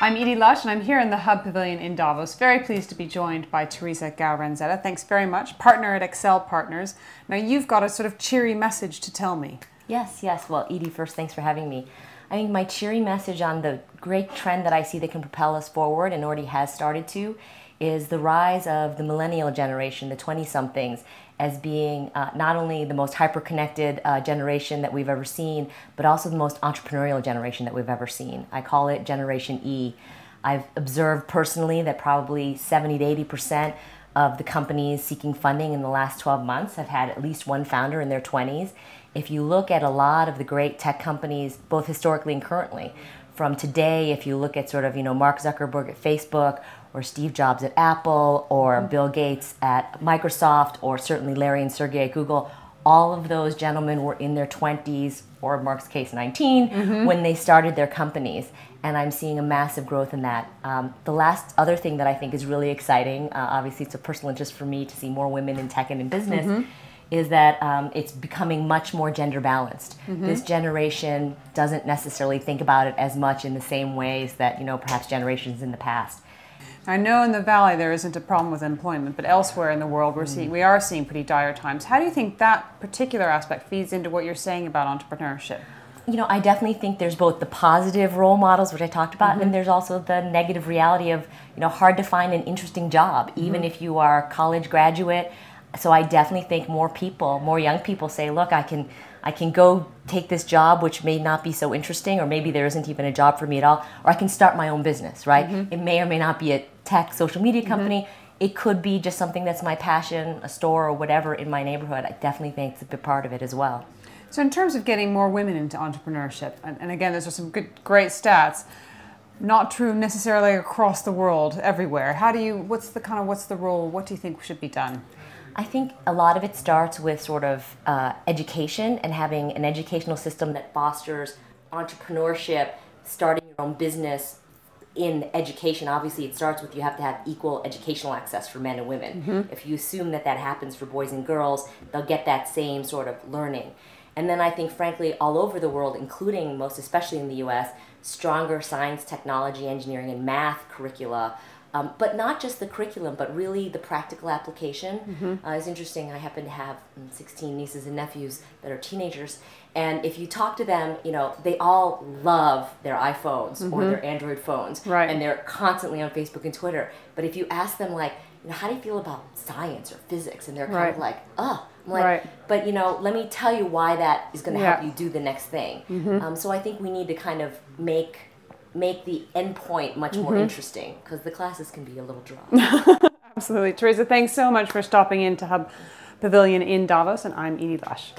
I'm Edie Lush, and I'm here in the Hub Pavilion in Davos. Very pleased to be joined by Theresia Gouw Ranzetta. Thanks very much. Partner at Accel Partners. Now, you've got a sort of cheery message to tell me. Yes. Well, Edie, first, thanks for having me. I think my cheery message on the great trend that I see that can propel us forward and already has started to is the rise of the millennial generation, the 20-somethings, as being not only the most hyper-connected generation that we've ever seen, but also the most entrepreneurial generation that we've ever seen. I call it Generation E. I've observed personally that probably 70 to 80% of the companies seeking funding in the last 12 months have had at least one founder in their 20s. If you look at a lot of the great tech companies, both historically and currently, from today, if you look at sort of, Mark Zuckerberg at Facebook, or Steve Jobs at Apple, or Bill Gates at Microsoft, or certainly Larry and Sergey at Google, all of those gentlemen were in their 20s, or in Mark's case 19, when they started their companies. And I'm seeing a massive growth in that. The last other thing that I think is really exciting, obviously it's a personal interest for me to see more women in tech and in business, is that it's becoming much more gender balanced. This generation doesn't necessarily think about it as much in the same ways that, perhaps generations in the past. I know in the Valley there isn't a problem with employment, but elsewhere in the world we are seeing pretty dire times. How do you think that particular aspect feeds into what you're saying about entrepreneurship? I definitely think there's both the positive role models, which I talked about, and then there's also the negative reality of, hard to find an interesting job, even if you are a college graduate. So I definitely think more young people say, look, I can go take this job which may not be so interesting, or maybe there isn't even a job for me at all, or I can start my own business, right? It may or may not be a tech social media company. It could be just something that's my passion, a store or whatever in my neighborhood. I definitely think it's a big part of it as well. So in terms of getting more women into entrepreneurship, and again, those are some great stats, not true necessarily across the world everywhere. What's the role, what do you think should be done? I think a lot of it starts with sort of education and having an educational system that fosters entrepreneurship, starting your own business in education. Obviously, it starts with you have to have equal educational access for men and women. If you assume that happens for boys and girls, they'll get that same sort of learning. And then I think, frankly, all over the world, including most especially in the US, stronger science, technology, engineering, and math curricula. But not just the curriculum, but really the practical application. It's interesting, I happen to have 16 nieces and nephews that are teenagers, and if you talk to them, they all love their iPhones or their Android phones, and they're constantly on Facebook and Twitter. But if you ask them, like, how do you feel about science or physics? And they're kind of like, oh. I'm like, but let me tell you why that is going to help you do the next thing. So I think we need to kind of make the end point much more interesting, because the classes can be a little dry. Absolutely. Theresia, thanks so much for stopping in to Hub Pavilion in Davos, and I'm Edie Lush.